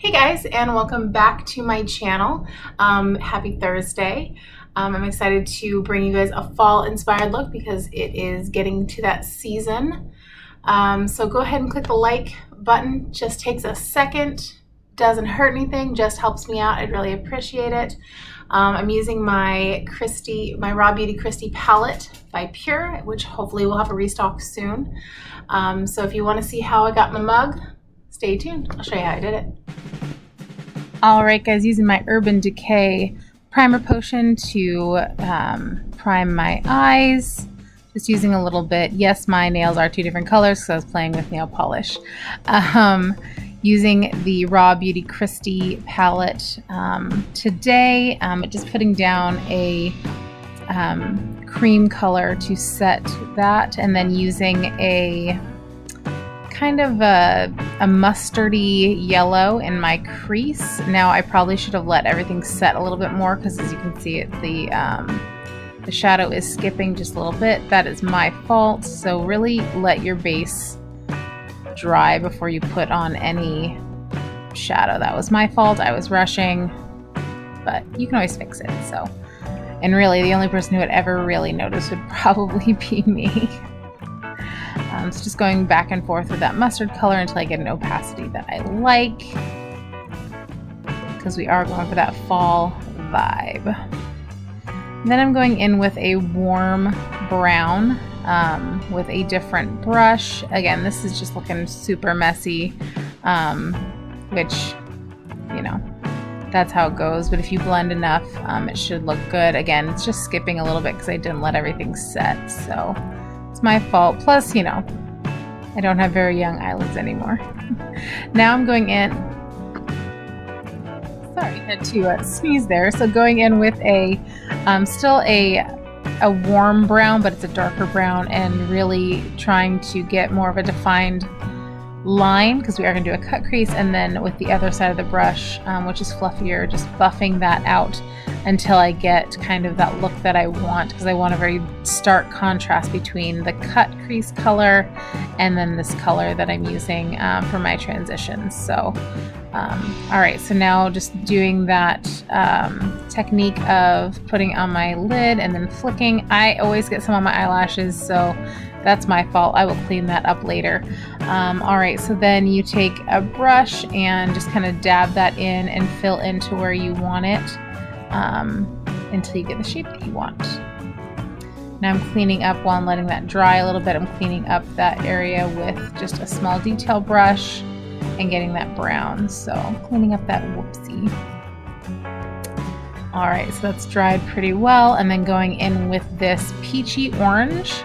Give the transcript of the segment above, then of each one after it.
Hey guys, and welcome back to my channel. Happy Thursday. I'm excited to bring you guys a fall inspired look because it is getting to that season. So go ahead and click the like button. Just takes a second, doesn't hurt anything, just helps me out. I'd really appreciate it. I'm using my Raw Beauty Kristi palette by Pure, which hopefully we'll have a restock soon. So if you want to see how I got my mug, stay tuned. I'll show you how I did it. Alright guys, using my Urban Decay primer potion to prime my eyes. Just using a little bit. Yes, my nails are two different colors because I was playing with nail polish. Using the Raw Beauty Kristi palette today, just putting down a cream color to set that, and then using a kind of a mustardy yellow in my crease. Now I probably should have let everything set a little bit more because as you can see the shadow is skipping just a little bit. That is my fault. So really let your base dry before you put on any shadow. That was my fault. I was rushing, but you can always fix it. So, and really the only person who would ever really notice would probably be me. So just going back and forth with that mustard color until I get an opacity that I like, because we are going for that fall vibe. And then I'm going in with a warm brown with a different brush. Again, this is just looking super messy, which, you know, that's how it goes. But if you blend enough, it should look good. Again, it's just skipping a little bit because I didn't let everything set. So it's my fault. Plus, you know, I don't have very young eyelids anymore. Now I'm going in. Sorry, had to sneeze there. So going in with a still a warm brown, but it's a darker brown, and really trying to get more of a defined line because we are going to do a cut crease, and then with the other side of the brush, which is fluffier, just buffing that out until I get kind of that look that I want, because I want a very stark contrast between the cut crease color and then this color that I'm using for my transitions. So alright, so now just doing that technique of putting on my lid and then flicking. I always get some on my eyelashes, so that's my fault. I will clean that up later. Alright, so then you take a brush and just kind of dab that in and fill into where you want it until you get the shape that you want. Now I'm cleaning up while I'm letting that dry a little bit. I'm cleaning up that area with just a small detail brush and getting that brown. So I'm cleaning up that whoopsie. Alright, so that's dried pretty well, and then going in with this peachy orange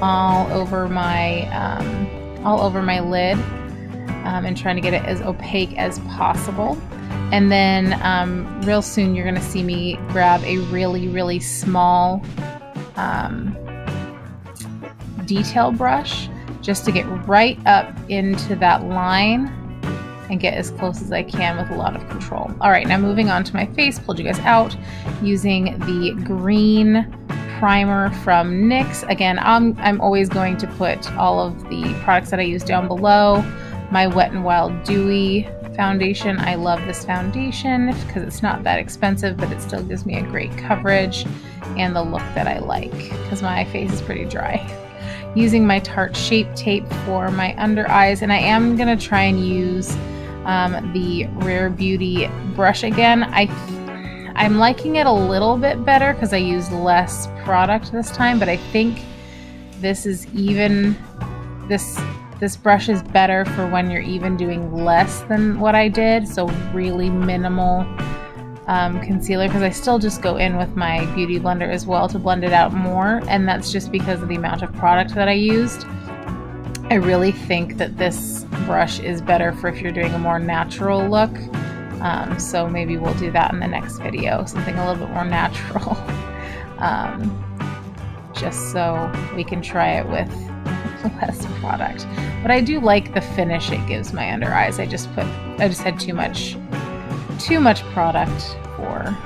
all over my lid, and trying to get it as opaque as possible. And then real soon you're going to see me grab a really small detail brush just to get right up into that line and get as close as I can with a lot of control. Alright, now moving on to my face, pulled you guys out using the green primer from NYX. Again, I'm always going to put all of the products that I use down below. My Wet n Wild Dewy foundation. I love this foundation because it's not that expensive, but it still gives me a great coverage and the look that I like because my face is pretty dry. Using my Tarte Shape Tape for my under eyes, and I am going to try and use the Rare Beauty brush again. I'm liking it a little bit better because I used less product this time, but I think this is even, this brush is better for when you're even doing less than what I did, so really minimal concealer, because I still just go in with my Beauty Blender as well to blend it out more, and that's just because of the amount of product that I used. I really think that this brush is better for if you're doing a more natural look. So maybe we'll do that in the next video, something a little bit more natural, just so we can try it with less product. But I do like the finish it gives my under eyes. I just had too much product for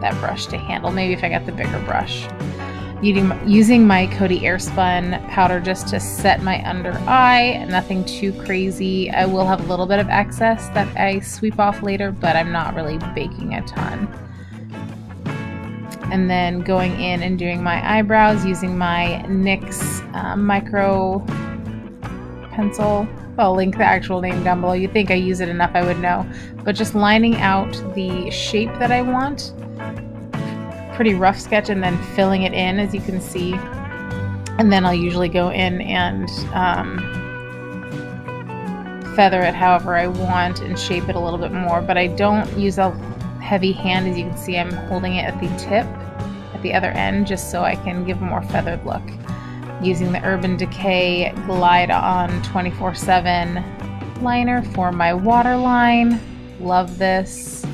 that brush to handle. Maybe if I got the bigger brush. Using my Coty Airspun powder just to set my under eye, nothing too crazy. I will have a little bit of excess that I sweep off later, but I'm not really baking a ton. And then going in and doing my eyebrows using my NYX micro pencil. I'll link the actual name down below. You'd think I use it enough I would know. But just lining out the shape that I want. Pretty rough sketch, and then filling it in, as you can see. And then I'll usually go in and feather it however I want and shape it a little bit more. But I don't use a heavy hand. As you can see, I'm holding it at the tip, at the other end, just so I can give a more feathered look. Using the Urban Decay Glide On 24/7 liner for my waterline. Love this.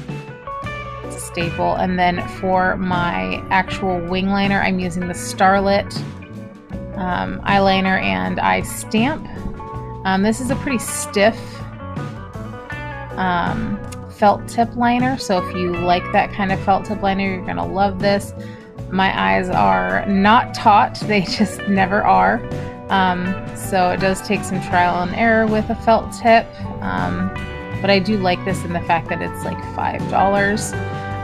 It's a staple. And then for my actual wing liner, I'm using the Starlit eyeliner and eye stamp. This is a pretty stiff felt tip liner, so if you like that kind of felt tip liner, you're gonna love this. My eyes are not taut, they just never are. So it does take some trial and error with a felt tip, but I do like this in the fact that it's like $5.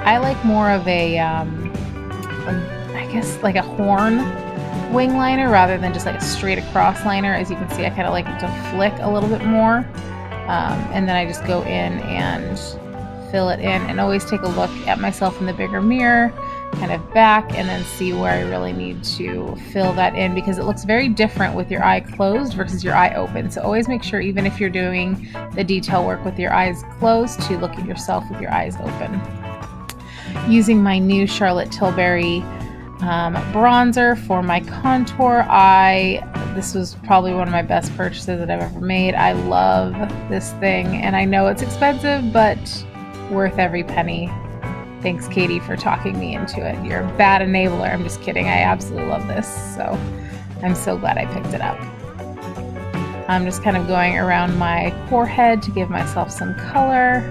I like more of a, I guess like a horn wing liner rather than just like a straight across liner. As you can see, I kind of like it to flick a little bit more. And then I just go in and fill it in, and always take a look at myself in the bigger mirror, kind of back, and then see where I really need to fill that in, because it looks very different with your eye closed versus your eye open. So always make sure, even if you're doing the detail work with your eyes closed, to look at yourself with your eyes open. Using my new Charlotte Tilbury bronzer for my contour. This was probably one of my best purchases that I've ever made. I love this thing, and I know it's expensive, but worth every penny. Thanks, Katie, for talking me into it. You're a bad enabler. I'm just kidding. I absolutely love this, so I'm so glad I picked it up. I'm just kind of going around my forehead to give myself some color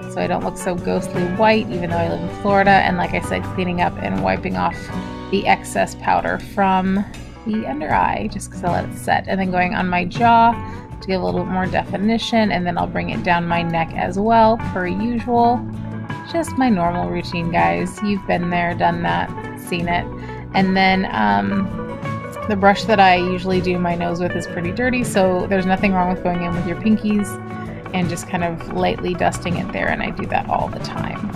so I don't look so ghostly white, even though I live in Florida. And like I said, cleaning up and wiping off the excess powder from the under eye, just because I let it set. And then going on my jaw to give a little bit more definition, and then I'll bring it down my neck as well, per usual. Just my normal routine, guys. You've been there, done that, seen it. And then the brush that I usually do my nose with is pretty dirty, so there's nothing wrong with going in with your pinkies and just kind of lightly dusting it there, and I do that all the time.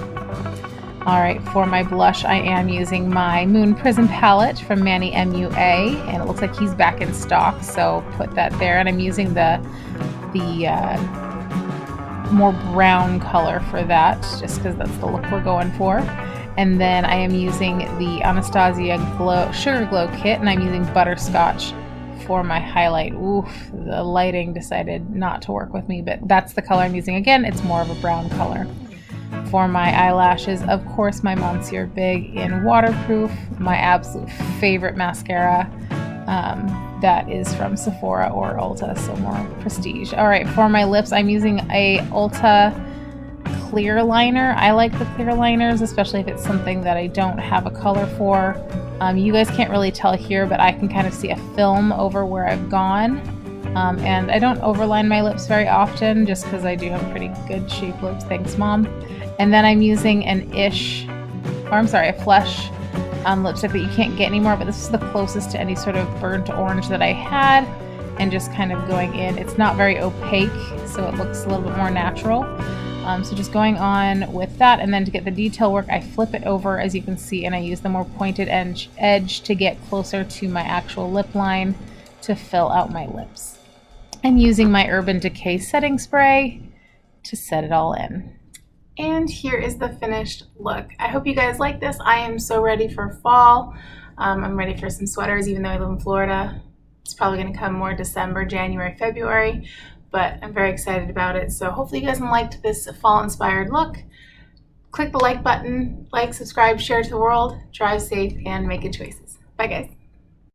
All right, for my blush, I am using my Moon Prism palette from Manny MUA, and it looks like he's back in stock, so put that there. And I'm using the more brown color for that, just because that's the look we're going for. And then I am using the Anastasia Sugar Glow Kit, and I'm using Butterscotch for my highlight. Oof, the lighting decided not to work with me, but that's the color I'm using. Again, it's more of a brown color. For my eyelashes, of course, my Monsieur Big in Waterproof, my absolute favorite mascara. That is from Sephora or Ulta, so more prestige. All right, for my lips, I'm using a Ulta clear liner. I like the clear liners, especially if it's something that I don't have a color for. You guys can't really tell here, but I can kind of see a film over where I've gone. And I don't overline my lips very often, just because I do have pretty good shaped lips. Thanks, Mom. And then I'm using a Flesh lipstick that you can't get anymore, but this is the closest to any sort of burnt orange that I had, and just kind of going in. It's not very opaque, so it looks a little bit more natural. So just going on with that, and then to get the detail work, I flip it over, as you can see, and I use the more pointed edge to get closer to my actual lip line to fill out my lips. And using my Urban Decay setting spray to set it all in. And here is the finished look. I hope you guys like this. I am so ready for fall. I'm ready for some sweaters, even though I live in Florida. It's probably gonna come more December, January, February, but I'm very excited about it. So hopefully you guys liked this fall inspired look. Click the like button, like, subscribe, share to the world, drive safe, and make good choices. Bye guys.